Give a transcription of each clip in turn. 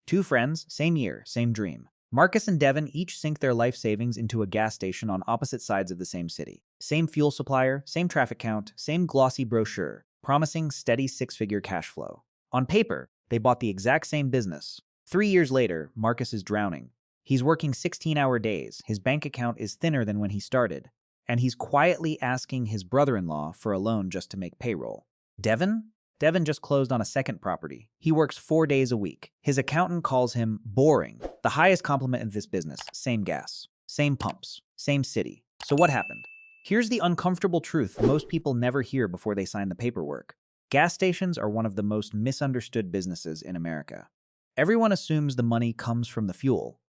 Two friends, same year, same dream. Marcus and Devin each sink their life savings into a gas station on opposite sides of the same city. Same fuel supplier, same traffic count, same glossy brochure, promising steady six-figure cash flow. On paper, they bought the exact same business. 3 years later, Marcus is drowning. He's working 16-hour days, his bank account is thinner than when he started, and he's quietly asking his brother-in-law for a loan just to make payroll. Devin? Devin just closed on a second property. He works 4 days a week. His accountant calls him boring. The highest compliment in this business. Same gas, same pumps, same city. So what happened? Here's the uncomfortable truth most people never hear before they sign the paperwork. Gas stations are one of the most misunderstood businesses in America. Everyone assumes the money comes from the fuel.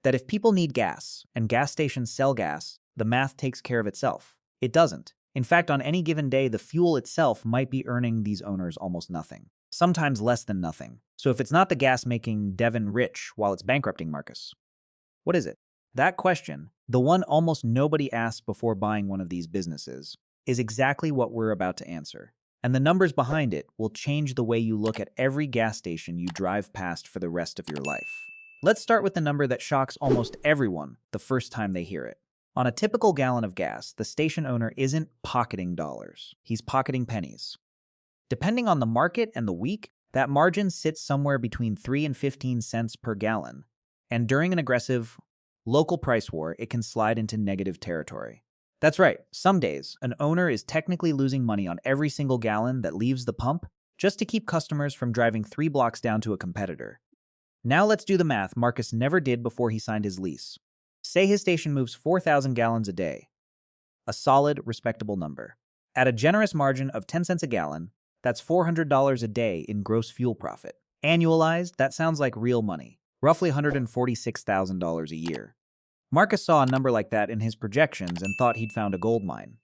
That if people need gas, and gas stations sell gas, the math takes care of itself. It doesn't. In fact, on any given day, the fuel itself might be earning these owners almost nothing, sometimes less than nothing. So if it's not the gas making Devin rich while it's bankrupting Marcus, what is it? That question, the one almost nobody asks before buying one of these businesses, is exactly what we're about to answer. And the numbers behind it will change the way you look at every gas station you drive past for the rest of your life. Let's start with the number that shocks almost everyone the first time they hear it. On a typical gallon of gas, the station owner isn't pocketing dollars. He's pocketing pennies. Depending on the market and the week, that margin sits somewhere between 3 and 15 cents per gallon. And during an aggressive local price war, it can slide into negative territory. That's right, some days, an owner is technically losing money on every single gallon that leaves the pump just to keep customers from driving 3 blocks down to a competitor. Now let's do the math Marcus never did before he signed his lease. Say his station moves 4,000 gallons a day. A solid, respectable number. At a generous margin of 10 cents a gallon, that's $400 a day in gross fuel profit. Annualized, that sounds like real money, roughly $146,000 a year. Marcus saw a number like that in his projections and thought he'd found a gold mine.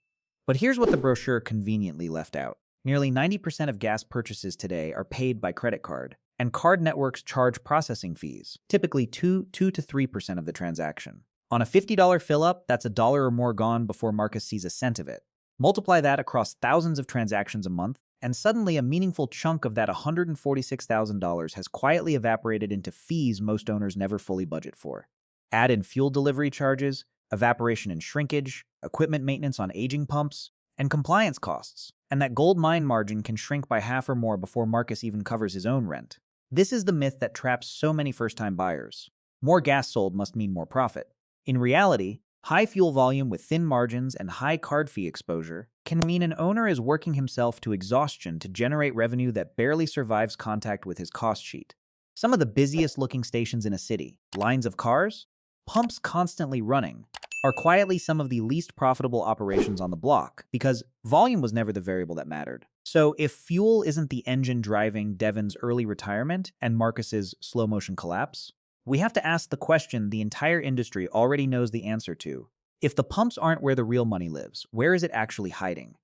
But here's what the brochure conveniently left out. Nearly 90% of gas purchases today are paid by credit card, and card networks charge processing fees, typically 2 to 3% of the transaction. On a $50 fill-up, that's $1 or more gone before Marcus sees a cent of it. Multiply that across thousands of transactions a month, and suddenly a meaningful chunk of that $146,000 has quietly evaporated into fees most owners never fully budget for. Add in fuel delivery charges, evaporation and shrinkage, equipment maintenance on aging pumps, and compliance costs, and that gold mine margin can shrink by half or more before Marcus even covers his own rent. This is the myth that traps so many first-time buyers. More gas sold must mean more profit. In reality, high fuel volume with thin margins and high card fee exposure can mean an owner is working himself to exhaustion to generate revenue that barely survives contact with his cost sheet. Some of the busiest looking stations in a city, lines of cars, pumps constantly running, are quietly some of the least profitable operations on the block because volume was never the variable that mattered. So if fuel isn't the engine driving Devin's early retirement and Marcus's slow motion collapse, we have to ask the question the entire industry already knows the answer to. If the pumps aren't where the real money lives, where is it actually hiding?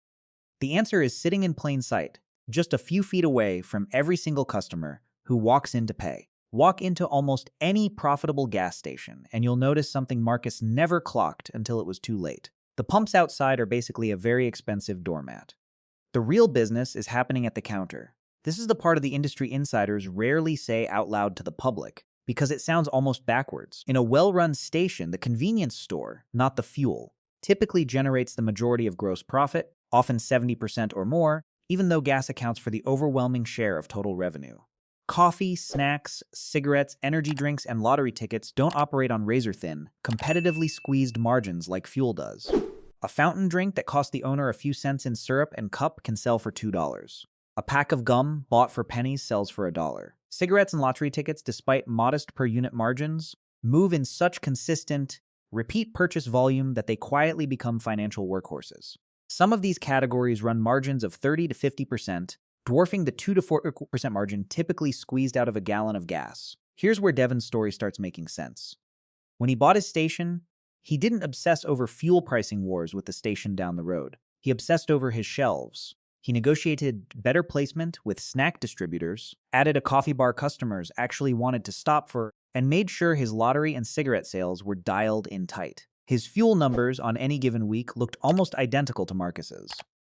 The answer is sitting in plain sight, just a few feet away from every single customer who walks in to pay. Walk into almost any profitable gas station, and you'll notice something Marcus never clocked until it was too late. The pumps outside are basically a very expensive doormat. The real business is happening at the counter. This is the part of the industry insiders rarely say out loud to the public, because it sounds almost backwards. In a well-run station, the convenience store, not the fuel, typically generates the majority of gross profit, often 70% or more, even though gas accounts for the overwhelming share of total revenue. Coffee, snacks, cigarettes, energy drinks, and lottery tickets don't operate on razor-thin, competitively squeezed margins like fuel does. A fountain drink that cost the owner a few cents in syrup and cup can sell for $2. A pack of gum bought for pennies sells for $1. Cigarettes and lottery tickets, despite modest per-unit margins, move in such consistent, repeat purchase volume that they quietly become financial workhorses. Some of these categories run margins of 30 to 50%, dwarfing the 2 to 4% margin typically squeezed out of a gallon of gas. Here's where Devin's story starts making sense. When he bought his station, he didn't obsess over fuel pricing wars with the station down the road. He obsessed over his shelves. He negotiated better placement with snack distributors, added a coffee bar customers actually wanted to stop for, and made sure his lottery and cigarette sales were dialed in tight. His fuel numbers on any given week looked almost identical to Marcus's.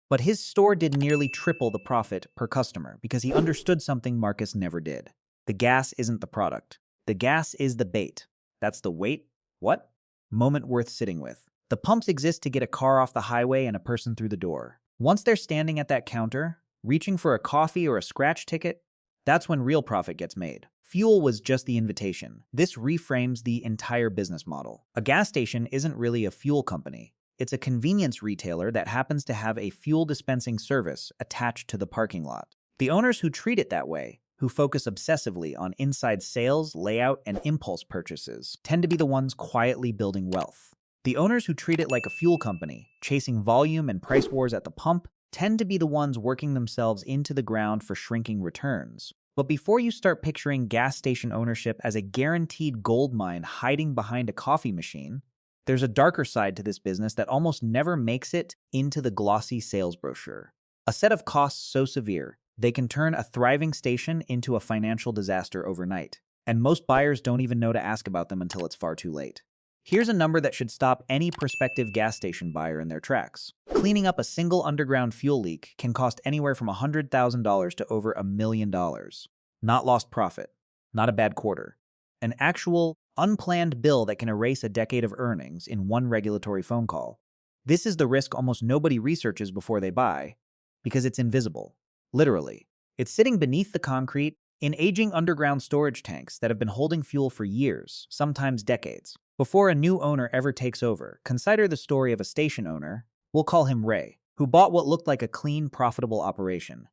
But his store did nearly triple the profit per customer because he understood something Marcus never did. The gas isn't the product. The gas is the bait. That's the wait, what? Moment worth sitting with. The pumps exist to get a car off the highway and a person through the door. Once they're standing at that counter, reaching for a coffee or a scratch ticket, that's when real profit gets made. Fuel was just the invitation. This reframes the entire business model. A gas station isn't really a fuel company. It's a convenience retailer that happens to have a fuel dispensing service attached to the parking lot. The owners who treat it that way, who focus obsessively on inside sales, layout, and impulse purchases, tend to be the ones quietly building wealth. The owners who treat it like a fuel company, chasing volume and price wars at the pump, tend to be the ones working themselves into the ground for shrinking returns. But before you start picturing gas station ownership as a guaranteed gold mine hiding behind a coffee machine, there's a darker side to this business that almost never makes it into the glossy sales brochure. A set of costs so severe, they can turn a thriving station into a financial disaster overnight. And most buyers don't even know to ask about them until it's far too late. Here's a number that should stop any prospective gas station buyer in their tracks. Cleaning up a single underground fuel leak can cost anywhere from $100,000 to over $1 million. Not lost profit. Not a bad quarter. An actual, unplanned bill that can erase a decade of earnings in one regulatory phone call. This is the risk almost nobody researches before they buy, because it's invisible. Literally. It's sitting beneath the concrete in aging underground storage tanks that have been holding fuel for years, sometimes decades. Before a new owner ever takes over, consider the story of a station owner, we'll call him Ray, who bought what looked like a clean, profitable operation.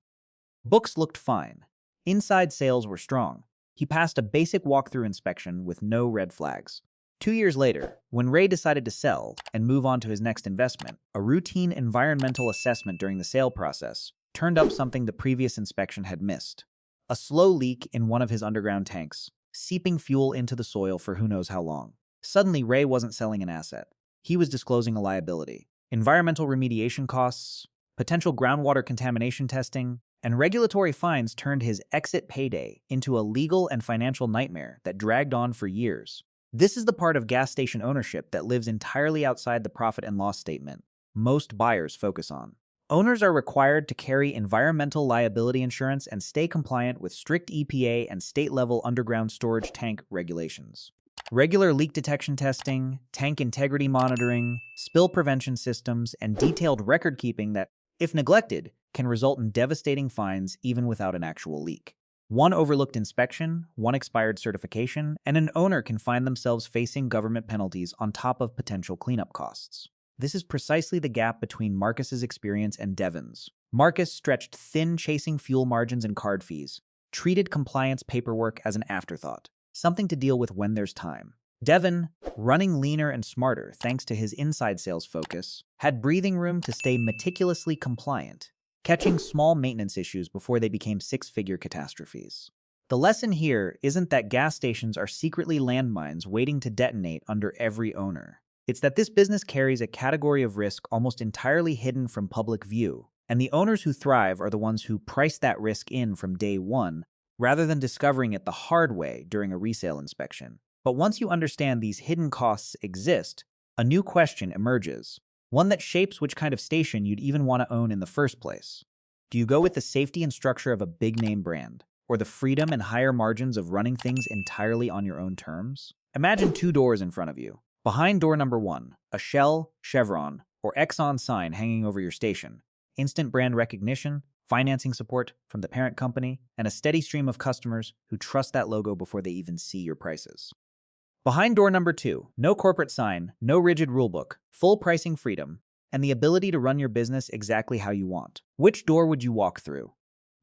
Books looked fine. Inside sales were strong. He passed a basic walkthrough inspection with no red flags. 2 years later, when Ray decided to sell and move on to his next investment, a routine environmental assessment during the sale process turned up something the previous inspection had missed. A slow leak in one of his underground tanks, seeping fuel into the soil for who knows how long. Suddenly, Ray wasn't selling an asset. He was disclosing a liability. Environmental remediation costs, potential groundwater contamination testing, and regulatory fines turned his exit payday into a legal and financial nightmare that dragged on for years. This is the part of gas station ownership that lives entirely outside the profit and loss statement most buyers focus on. Owners are required to carry environmental liability insurance and stay compliant with strict EPA and state-level underground storage tank regulations. Regular leak detection testing, tank integrity monitoring, spill prevention systems, and detailed record-keeping that, if neglected, can result in devastating fines even without an actual leak. One overlooked inspection, one expired certification, and an owner can find themselves facing government penalties on top of potential cleanup costs. This is precisely the gap between Marcus's experience and Devon's. Marcus stretched thin chasing fuel margins and card fees, treated compliance paperwork as an afterthought, something to deal with when there's time. Devon, running leaner and smarter thanks to his inside sales focus, had breathing room to stay meticulously compliant, catching small maintenance issues before they became six-figure catastrophes. The lesson here isn't that gas stations are secretly landmines waiting to detonate under every owner. It's that this business carries a category of risk almost entirely hidden from public view, and the owners who thrive are the ones who price that risk in from day one, rather than discovering it the hard way during a resale inspection. But once you understand these hidden costs exist, a new question emerges, one that shapes which kind of station you'd even want to own in the first place. Do you go with the safety and structure of a big-name brand, or the freedom and higher margins of running things entirely on your own terms? Imagine 2 doors in front of you. Behind door number 1, a Shell, Chevron, or Exxon sign hanging over your station, instant brand recognition, financing support from the parent company, and a steady stream of customers who trust that logo before they even see your prices. Behind door number 2, no corporate sign, no rigid rulebook, full pricing freedom, and the ability to run your business exactly how you want. Which door would you walk through?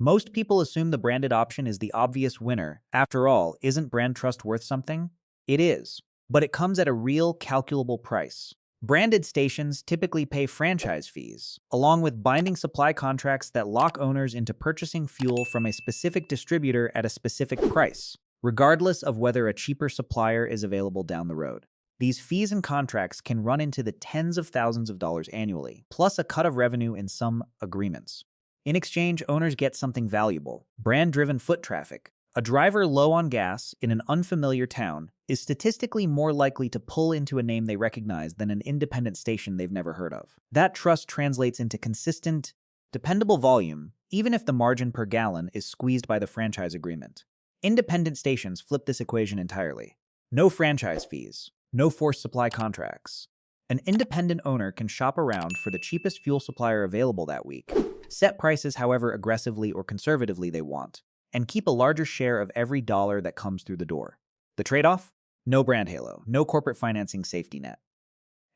Most people assume the branded option is the obvious winner. After all, isn't brand trust worth something? It is. But it comes at a real, calculable price. Branded stations typically pay franchise fees, along with binding supply contracts that lock owners into purchasing fuel from a specific distributor at a specific price, regardless of whether a cheaper supplier is available down the road. These fees and contracts can run into the tens of thousands of dollars annually, plus a cut of revenue in some agreements. In exchange, owners get something valuable: brand-driven foot traffic. A driver low on gas in an unfamiliar town is statistically more likely to pull into a name they recognize than an independent station they've never heard of. That trust translates into consistent, dependable volume, even if the margin per gallon is squeezed by the franchise agreement. Independent stations flip this equation entirely. No franchise fees, no forced supply contracts. An independent owner can shop around for the cheapest fuel supplier available that week, set prices however aggressively or conservatively they want, and keep a larger share of every dollar that comes through the door. The trade-off? No brand halo, no corporate financing safety net.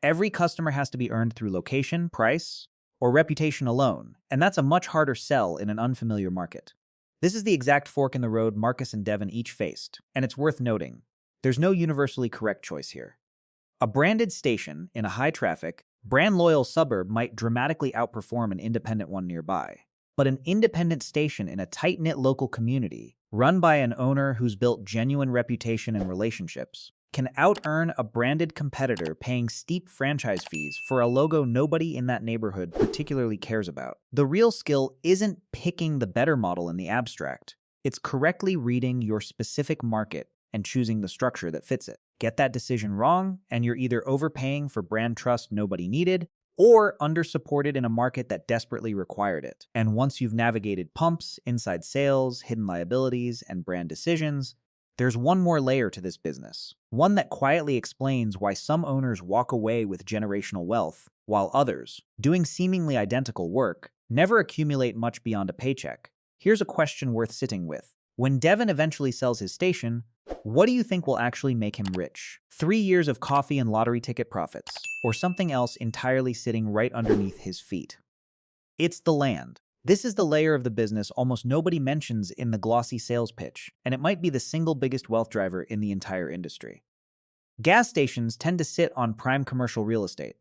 Every customer has to be earned through location, price, or reputation alone, and that's a much harder sell in an unfamiliar market. This is the exact fork in the road Marcus and Devin each faced, and it's worth noting. There's no universally correct choice here. A branded station in a high-traffic, brand-loyal suburb might dramatically outperform an independent one nearby. But an independent station in a tight-knit local community, run by an owner who's built genuine reputation and relationships, can out-earn a branded competitor paying steep franchise fees for a logo nobody in that neighborhood particularly cares about. The real skill isn't picking the better model in the abstract. It's correctly reading your specific market and choosing the structure that fits it. Get that decision wrong, and you're either overpaying for brand trust nobody needed, or undersupported in a market that desperately required it. And once you've navigated pumps, inside sales, hidden liabilities, and brand decisions, there's one more layer to this business. One that quietly explains why some owners walk away with generational wealth, while others, doing seemingly identical work, never accumulate much beyond a paycheck. Here's a question worth sitting with. When Devin eventually sells his station, what do you think will actually make him rich? 3 years of coffee and lottery ticket profits, or something else entirely sitting right underneath his feet? It's the land. This is the layer of the business almost nobody mentions in the glossy sales pitch, and it might be the single biggest wealth driver in the entire industry. Gas stations tend to sit on prime commercial real estate.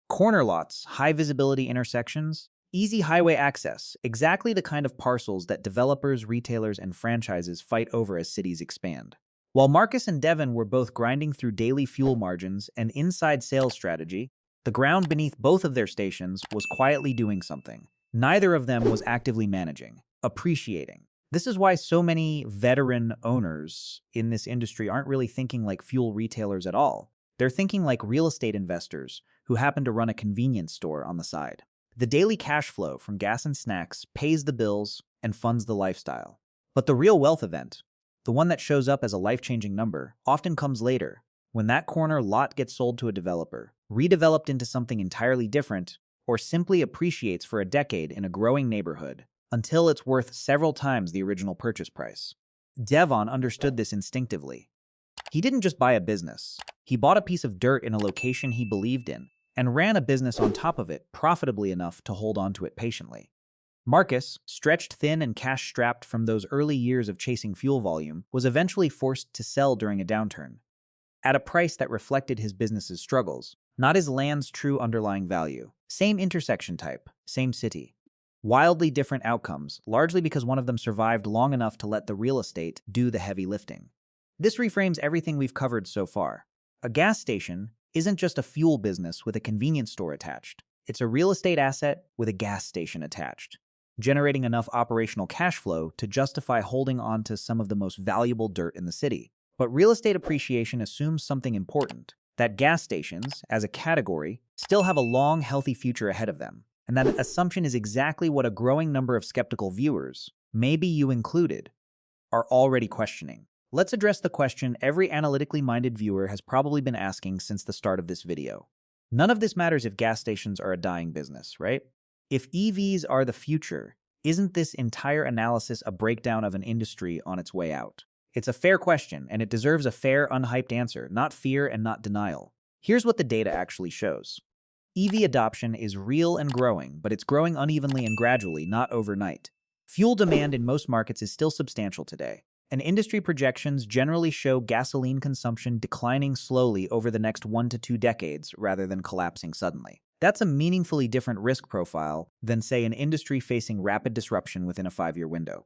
Corner lots, high-visibility intersections, easy highway access, exactly the kind of parcels that developers, retailers, and franchises fight over as cities expand. While Marcus and Devin were both grinding through daily fuel margins and inside sales strategy, the ground beneath both of their stations was quietly doing something. Neither of them was actively managing, appreciating. This is why so many veteran owners in this industry aren't really thinking like fuel retailers at all. They're thinking like real estate investors who happen to run a convenience store on the side. The daily cash flow from gas and snacks pays the bills and funds the lifestyle. But the real wealth event, the one that shows up as a life-changing number, often comes later, when that corner lot gets sold to a developer, redeveloped into something entirely different, or simply appreciates for a decade in a growing neighborhood, until it's worth several times the original purchase price. Devon understood this instinctively. He didn't just buy a business. He bought a piece of dirt in a location he believed in, and ran a business on top of it profitably enough to hold on to it patiently. Marcus, stretched thin and cash-strapped from those early years of chasing fuel volume, was eventually forced to sell during a downturn, at a price that reflected his business's struggles, not his land's true underlying value. Same intersection type, same city. Wildly different outcomes, largely because one of them survived long enough to let the real estate do the heavy lifting. This reframes everything we've covered so far. A gas station isn't just a fuel business with a convenience store attached. It's a real estate asset with a gas station attached, generating enough operational cash flow to justify holding on to some of the most valuable dirt in the city. But real estate appreciation assumes something important, that gas stations, as a category, still have a long, healthy future ahead of them. And that assumption is exactly what a growing number of skeptical viewers, maybe you included, are already questioning. Let's address the question every analytically minded viewer has probably been asking since the start of this video. None of this matters if gas stations are a dying business, right? If EVs are the future, isn't this entire analysis a breakdown of an industry on its way out? It's a fair question, and it deserves a fair, unhyped answer, not fear and not denial. Here's what the data actually shows. EV adoption is real and growing, but it's growing unevenly and gradually, not overnight. Fuel demand in most markets is still substantial today, and industry projections generally show gasoline consumption declining slowly over the next 1 to 2 decades rather than collapsing suddenly. That's a meaningfully different risk profile than, say, an industry facing rapid disruption within a 5-year window.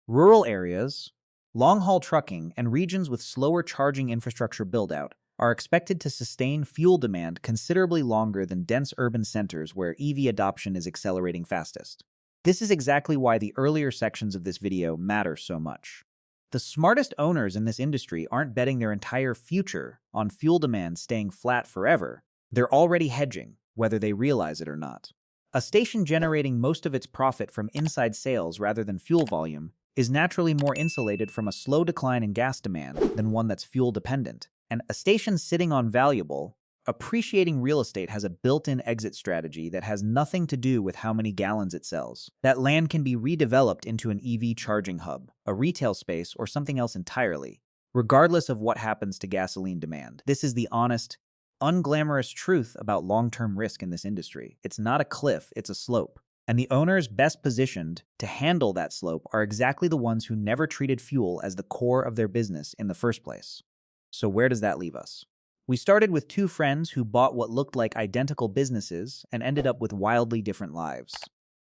Rural areas, long-haul trucking, and regions with slower charging infrastructure build-out are expected to sustain fuel demand considerably longer than dense urban centers where EV adoption is accelerating fastest. This is exactly why the earlier sections of this video matter so much. The smartest owners in this industry aren't betting their entire future on fuel demand staying flat forever. They're already hedging, whether they realize it or not. A station generating most of its profit from inside sales rather than fuel volume is naturally more insulated from a slow decline in gas demand than one that's fuel dependent. And a station sitting on valuable, appreciating real estate has a built-in exit strategy that has nothing to do with how many gallons it sells. That land can be redeveloped into an EV charging hub, a retail space, or something else entirely, regardless of what happens to gasoline demand. This is the honest, unglamorous truth about long-term risk in this industry. It's not a cliff, it's a slope. And the owners best positioned to handle that slope are exactly the ones who never treated fuel as the core of their business in the first place. So where does that leave us? We started with two friends who bought what looked like identical businesses and ended up with wildly different lives.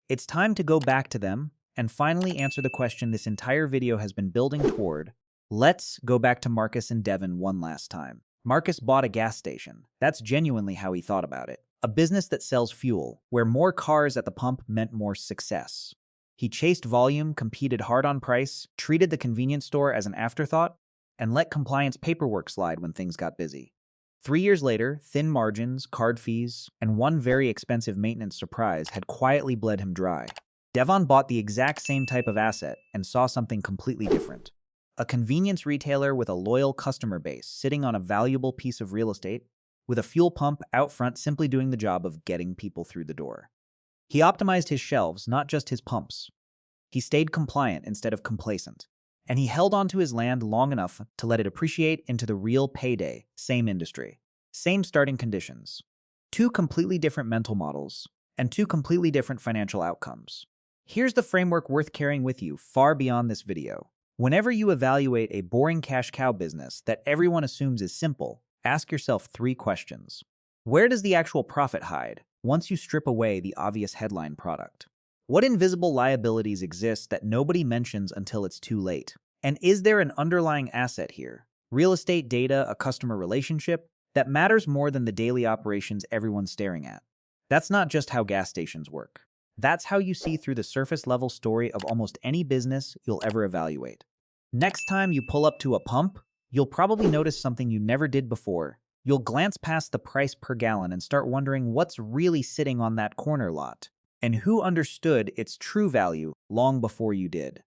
It's time to go back to them and finally answer the question this entire video has been building toward. Let's go back to Marcus and Devin one last time. Marcus bought a gas station. That's genuinely how he thought about it. A business that sells fuel, where more cars at the pump meant more success. He chased volume, competed hard on price, treated the convenience store as an afterthought, and let compliance paperwork slide when things got busy. 3 years later, thin margins, card fees, and one very expensive maintenance surprise had quietly bled him dry. Devon bought the exact same type of asset and saw something completely different. A convenience retailer with a loyal customer base sitting on a valuable piece of real estate, with a fuel pump out front simply doing the job of getting people through the door. He optimized his shelves, not just his pumps. He stayed compliant instead of complacent, and he held onto his land long enough to let it appreciate into the real payday. Same industry, same starting conditions. Two completely different mental models, and two completely different financial outcomes. Here's the framework worth carrying with you far beyond this video. Whenever you evaluate a boring cash cow business that everyone assumes is simple, ask yourself 3 questions. Where does the actual profit hide once you strip away the obvious headline product? What invisible liabilities exist that nobody mentions until it's too late? And is there an underlying asset here, real estate data, a customer relationship, that matters more than the daily operations everyone's staring at? That's not just how gas stations work. That's how you see through the surface level story of almost any business you'll ever evaluate. Next time you pull up to a pump, you'll probably notice something you never did before. You'll glance past the price per gallon and start wondering what's really sitting on that corner lot, and who understood its true value long before you did.